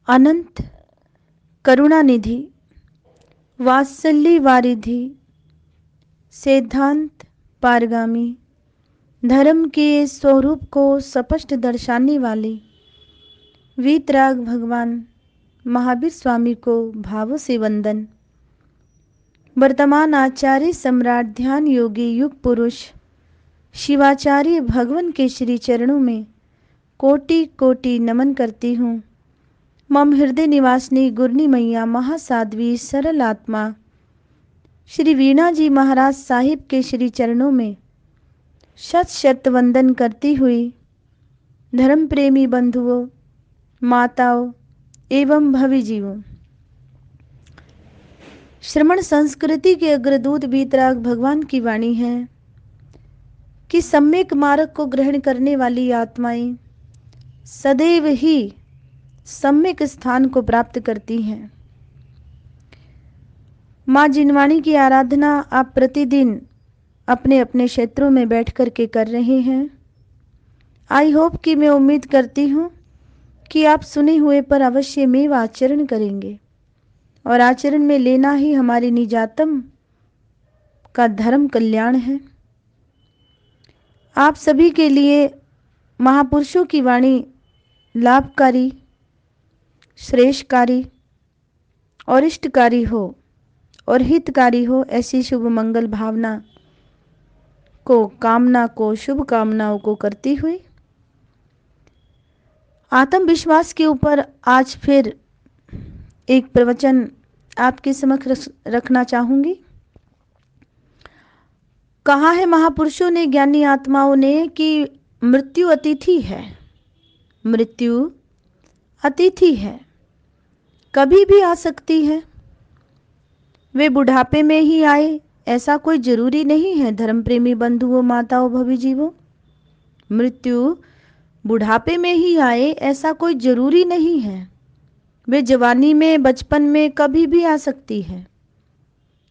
अनंत करुणानिधि, वात्सल्य वारिधि, सिद्धांत पारगामी, धर्म के स्वरूप को स्पष्ट दर्शाने वाले वीतराग भगवान महावीर स्वामी को भावों से वंदन। वर्तमान आचार्य सम्राट ध्यान योगी युग पुरुष शिवाचार्य भगवान के श्री चरणों में कोटि कोटि नमन करती हूँ। मम हृदय निवासिनी गुरनी मैया महासाध्वी सरल आत्मा श्री वीणा जी महाराज साहिब के श्री चरणों में शत शत वंदन करती हुई धर्म प्रेमी बंधुओं, माताओं एवं भवि जीवों, श्रमण संस्कृति के अग्रदूत वीतराग भगवान की वाणी है कि सम्यक मार्ग को ग्रहण करने वाली आत्माएं सदैव ही सम्यक स्थान को प्राप्त करती हैं। माँ जिनवाणी की आराधना आप प्रतिदिन अपने अपने क्षेत्रों में बैठ कर के कर रहे हैं। आई होप कि मैं उम्मीद करती हूँ कि आप सुने हुए पर अवश्य में आचरण करेंगे और आचरण में लेना ही हमारी निजातम का धर्म कल्याण है। आप सभी के लिए महापुरुषों की वाणी लाभकारी, श्रेष्ठकारी और इष्टकारी हो और हितकारी हो, ऐसी शुभ मंगल भावना को शुभ कामनाओं को करती हुई आत्मविश्वास के ऊपर आज फिर एक प्रवचन आपके समक्ष रखना चाहूंगी। कहा है महापुरुषों ने, ज्ञानी आत्माओं ने कि मृत्यु अतिथि है, मृत्यु अतिथि है, कभी भी आ सकती है। वे बुढ़ापे में ही आए ऐसा कोई जरूरी नहीं है। धर्म प्रेमी बंधुओं, माताओं, भवि जीवों, मृत्यु बुढ़ापे में ही आए ऐसा कोई जरूरी नहीं है। वे जवानी में, बचपन में कभी भी आ सकती है।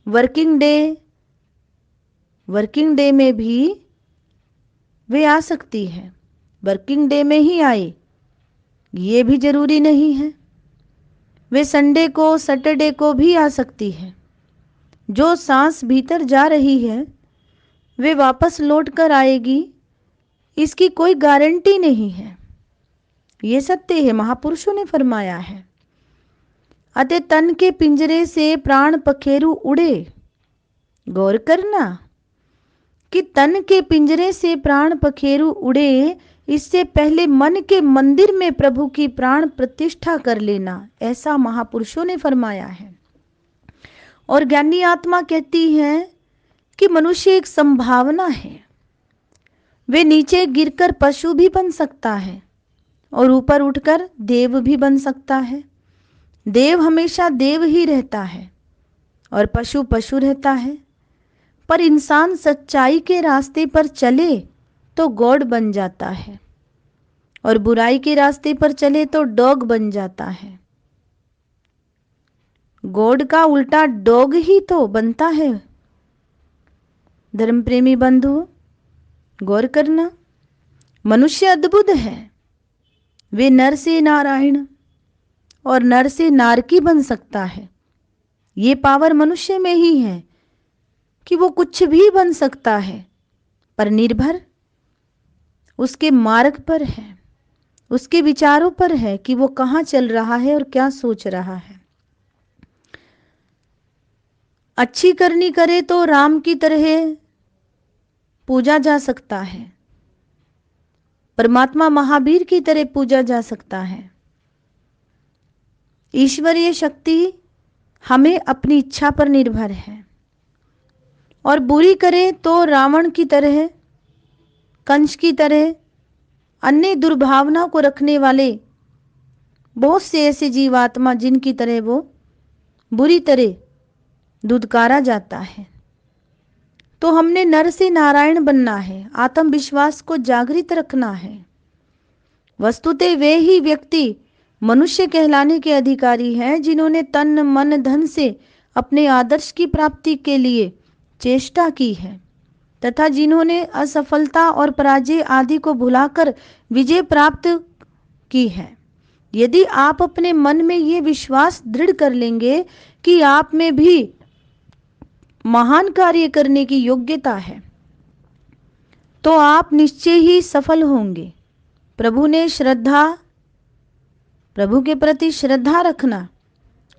वर्किंग डे में भी वे आ सकती है। वर्किंग डे में ही आए ये भी जरूरी नहीं है। वे संडे को, सैटरडे को भी आ सकती है। जो सांस भीतर जा रही है वे वापस लौट कर आएगी, इसकी कोई गारंटी नहीं है। ये सत्य है, महापुरुषों ने फरमाया है। अतः तन के पिंजरे से प्राण पखेरु उड़े। गौर करना कि तन के पिंजरे से प्राण पखेरु उड़े, इससे पहले मन के मंदिर में प्रभु की प्राण प्रतिष्ठा कर लेना, ऐसा महापुरुषों ने फरमाया है। और ज्ञानी आत्मा कहती है कि मनुष्य एक संभावना है। वे नीचे गिरकर पशु भी बन सकता है और ऊपर उठकर देव भी बन सकता है। देव हमेशा देव ही रहता है और पशु पशु रहता है। पर इंसान सच्चाई के रास्ते पर चले तो गॉड बन जाता है और बुराई के रास्ते पर चले तो डॉग बन जाता है। गॉड का उल्टा डॉग ही तो बनता है। धर्म प्रेमी बंधु, गौर करना, मनुष्य अद्भुत है। वे नर से नारायण और नर से नारकी बन सकता है। ये पावर मनुष्य में ही है कि वो कुछ भी बन सकता है, पर निर्भर उसके मार्ग पर है, उसके विचारों पर है कि वो कहाँ चल रहा है और क्या सोच रहा है। अच्छी करनी करे तो राम की तरह पूजा जा सकता है, परमात्मा महावीर की तरह पूजा जा सकता है। ईश्वरीय शक्ति हमें अपनी इच्छा पर निर्भर है। और बुरी करे तो रावण की तरह, कंस की तरह, अन्य दुर्भावना को रखने वाले बहुत से ऐसे जीवात्मा जिनकी तरह वो बुरी तरह दुदकारा जाता है। तो हमने नर से नारायण बनना है, आत्मविश्वास को जागृत रखना है। वस्तुतः वे ही व्यक्ति मनुष्य कहलाने के अधिकारी हैं जिन्होंने तन मन धन से अपने आदर्श की प्राप्ति के लिए चेष्टा की है तथा जिन्होंने असफलता और पराजय आदि को भुलाकर विजय प्राप्त की है। यदि आप अपने मन में ये विश्वास दृढ़ कर लेंगे कि आप में भी महान कार्य करने की योग्यता है, तो आप निश्चय ही सफल होंगे। प्रभु के प्रति श्रद्धा रखना,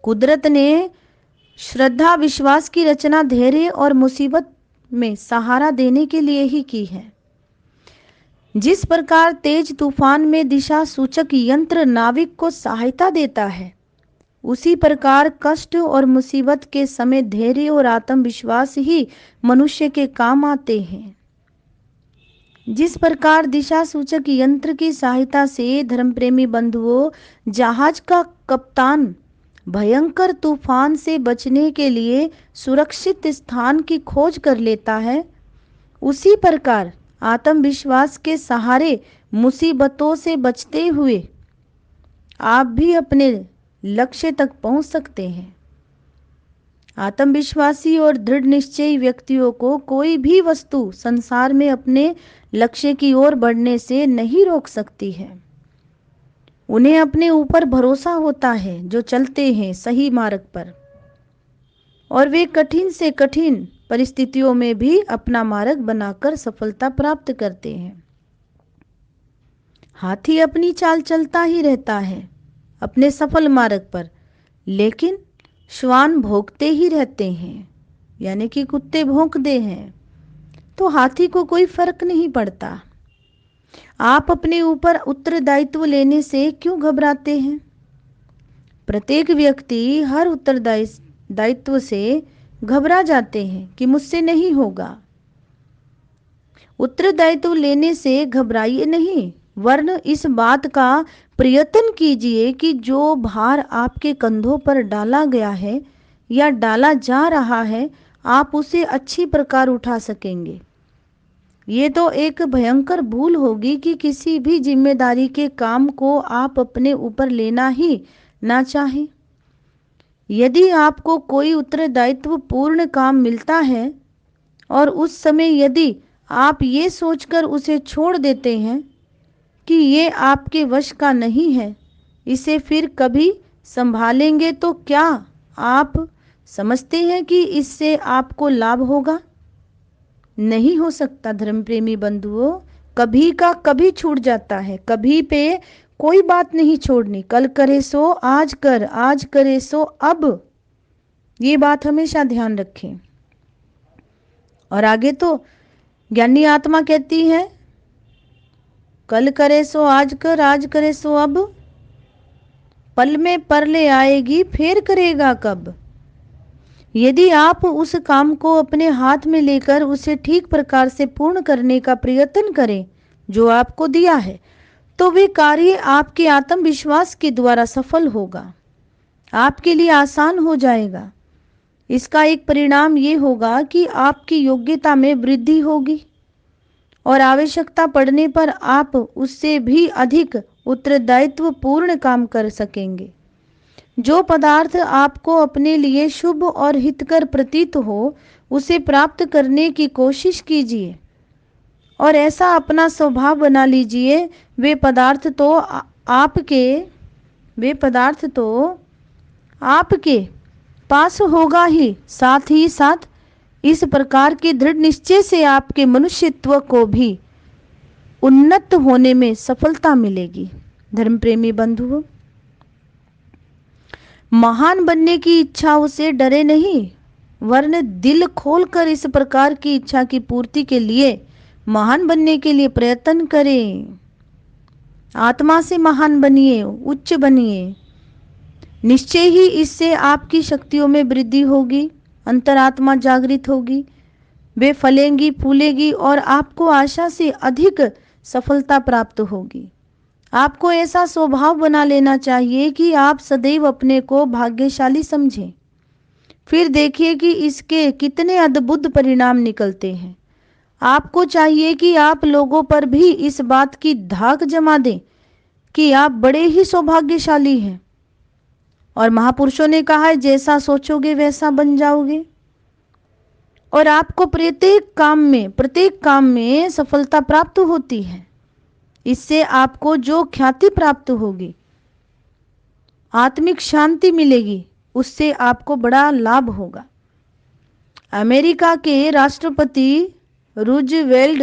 कुदरत ने श्रद्धा विश्वास की रचना धैर्य और मुसीबत में सहारा देने के लिए ही की है। जिस प्रकार तेज तूफान में दिशा सूचक यंत्र नाविक को सहायता देता है, उसी प्रकार कष्ट और मुसीबत के समय धैर्य और आत्मविश्वास ही मनुष्य के काम आते हैं। जिस प्रकार दिशा सूचक यंत्र की सहायता से धर्मप्रेमी बंधुओं, जहाज का कप्तान भयंकर तूफान से बचने के लिए सुरक्षित स्थान की खोज कर लेता है, उसी प्रकार आत्मविश्वास के सहारे मुसीबतों से बचते हुए आप भी अपने लक्ष्य तक पहुंच सकते हैं। आत्मविश्वासी और दृढ़ निश्चयी व्यक्तियों को कोई भी वस्तु संसार में अपने लक्ष्य की ओर बढ़ने से नहीं रोक सकती है। उन्हें अपने ऊपर भरोसा होता है, जो चलते हैं सही मार्ग पर, और वे कठिन से कठिन परिस्थितियों में भी अपना मार्ग बनाकर सफलता प्राप्त करते हैं। हाथी अपनी चाल चलता ही रहता है अपने सफल मार्ग पर, लेकिन श्वान भौंकते ही रहते हैं, यानी कि कुत्ते भौंकते हैं, तो हाथी को कोई फर्क नहीं पड़ता। आप अपने ऊपर उत्तरदायित्व लेने से क्यों घबराते हैं? प्रत्येक व्यक्ति हर उत्तरदायित्व से घबरा जाते हैं कि मुझसे नहीं होगा। उत्तरदायित्व लेने से घबराइए नहीं, वरन इस बात का प्रयत्न कीजिए कि जो भार आपके कंधों पर डाला गया है या डाला जा रहा है, आप उसे अच्छी प्रकार उठा सकेंगे। ये तो एक भयंकर भूल होगी कि किसी भी जिम्मेदारी के काम को आप अपने ऊपर लेना ही ना चाहें। यदि आपको कोई उत्तरदायित्व पूर्ण काम मिलता है और उस समय यदि आप ये सोचकर उसे छोड़ देते हैं कि ये आपके वश का नहीं है, इसे फिर कभी संभालेंगे, तो क्या आप समझते हैं कि इससे आपको लाभ होगा? नहीं हो सकता। धर्मप्रेमी बंधुओं, कभी का कभी छूट जाता है। कभी पे कोई बात नहीं छोड़नी। कल करे सो आज कर, आज करे सो अब, ये बात हमेशा ध्यान रखें। और आगे तो ज्ञानी आत्मा कहती है, कल करे सो आज कर, आज करे सो अब, पल में परले आएगी फिर करेगा कब। यदि आप उस काम को अपने हाथ में लेकर उसे ठीक प्रकार से पूर्ण करने का प्रयत्न करें जो आपको दिया है, तो वे कार्य आपके आत्मविश्वास के द्वारा सफल होगा, आपके लिए आसान हो जाएगा। इसका एक परिणाम ये होगा कि आपकी योग्यता में वृद्धि होगी और आवश्यकता पड़ने पर आप उससे भी अधिक उत्तरदायित्व पूर्ण काम कर सकेंगे। जो पदार्थ आपको अपने लिए शुभ और हितकर प्रतीत हो, उसे प्राप्त करने की कोशिश कीजिए और ऐसा अपना स्वभाव बना लीजिए। वे पदार्थ तो आपके पास होगा ही साथ इस प्रकार के दृढ़ निश्चय से आपके मनुष्यत्व को भी उन्नत होने में सफलता मिलेगी। धर्मप्रेमी बंधुओं, महान बनने की इच्छा उसे डरे नहीं, वरन दिल खोलकर इस प्रकार की इच्छा की पूर्ति के लिए महान बनने के लिए प्रयत्न करें। आत्मा से महान बनिए, उच्च बनिए। निश्चय ही इससे आपकी शक्तियों में वृद्धि होगी, अंतरात्मा जागृत होगी, वे फलेंगी फूलेगी और आपको आशा से अधिक सफलता प्राप्त होगी। आपको ऐसा स्वभाव बना लेना चाहिए कि आप सदैव अपने को भाग्यशाली समझें। फिर देखिए कि इसके कितने अद्भुत परिणाम निकलते हैं। आपको चाहिए कि आप लोगों पर भी इस बात की धाक जमा दें कि आप बड़े ही सौभाग्यशाली हैं। और महापुरुषों ने कहा है, जैसा सोचोगे वैसा बन जाओगे। और आपको प्रत्येक काम में सफलता प्राप्त होती है। इससे आपको जो ख्याति प्राप्त होगी आत्मिक शांति मिलेगी, उससे आपको बड़ा लाभ होगा। अमेरिका के राष्ट्रपति रूजवेल्ट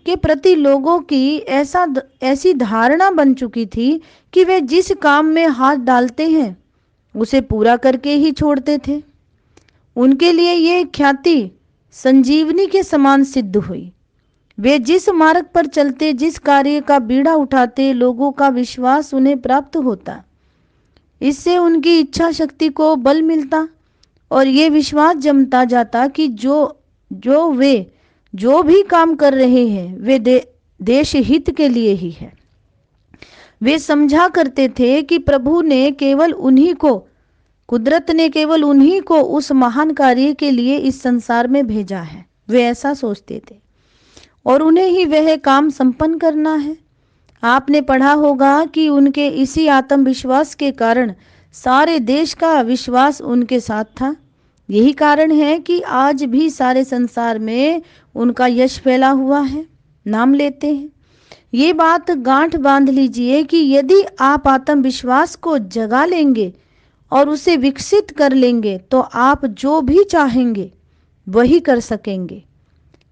के प्रति लोगों की ऐसी धारणा बन चुकी थी कि वे जिस काम में हाथ डालते हैं उसे पूरा करके ही छोड़ते थे। उनके लिए ये ख्याति संजीवनी के समान सिद्ध हुई। वे जिस मार्ग पर चलते, जिस कार्य का बीड़ा उठाते, लोगों का विश्वास उन्हें प्राप्त होता। इससे उनकी इच्छा शक्ति को बल मिलता और ये विश्वास जमता जाता कि वे जो भी काम कर रहे हैं वे देश हित के लिए ही है। वे समझा करते थे कि कुदरत ने केवल उन्हीं को उस महान कार्य के लिए इस संसार में भेजा है। वे ऐसा सोचते थे और उन्हें ही वह काम संपन्न करना है। आपने पढ़ा होगा कि उनके इसी आत्मविश्वास के कारण सारे देश का विश्वास उनके साथ था। यही कारण है कि आज भी सारे संसार में उनका यश फैला हुआ है, नाम लेते हैं। ये बात गांठ बांध लीजिए कि यदि आप आत्मविश्वास को जगा लेंगे और उसे विकसित कर लेंगे तो आप जो भी चाहेंगे वही कर सकेंगे।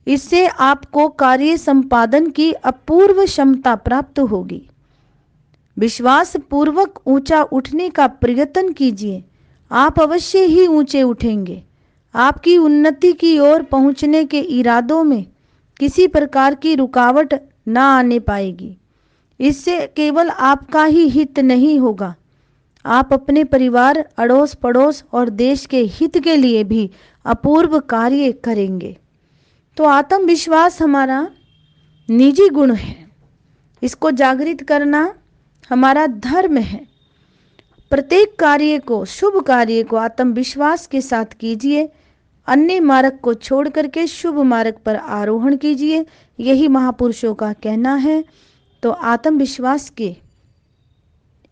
इससे आपको कार्य संपादन की अपूर्व क्षमता प्राप्त होगी। विश्वास पूर्वक ऊंचा उठने का प्रयत्न कीजिए, आप अवश्य ही ऊंचे उठेंगे। आपकी उन्नति की ओर पहुंचने के इरादों में किसी प्रकार की रुकावट ना आने पाएगी। इससे केवल आपका ही हित नहीं होगा, आप अपने परिवार, अड़ोस पड़ोस और देश के हित के लिए भी अपूर्व कार्य करेंगे। तो आत्मविश्वास हमारा निजी गुण है, इसको जागृत करना हमारा धर्म है। प्रत्येक कार्य को, शुभ कार्य को आत्मविश्वास के साथ कीजिए। अन्य मार्ग को छोड़ करके शुभ मार्ग पर आरोहण कीजिए, यही महापुरुषों का कहना है। तो आत्मविश्वास के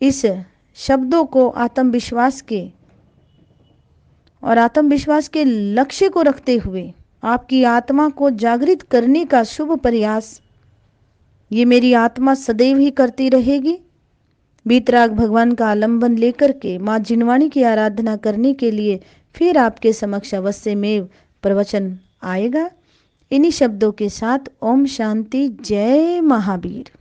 इस शब्दों को, आत्मविश्वास के लक्ष्य को रखते हुए आपकी आत्मा को जागृत करने का शुभ प्रयास ये मेरी आत्मा सदैव ही करती रहेगी। बीतराग भगवान का आलंबन लेकर के माँ जिनवाणी की आराधना करने के लिए फिर आपके समक्ष अवश्य में प्रवचन आएगा। इन्हीं शब्दों के साथ ओम शांति, जय महावीर।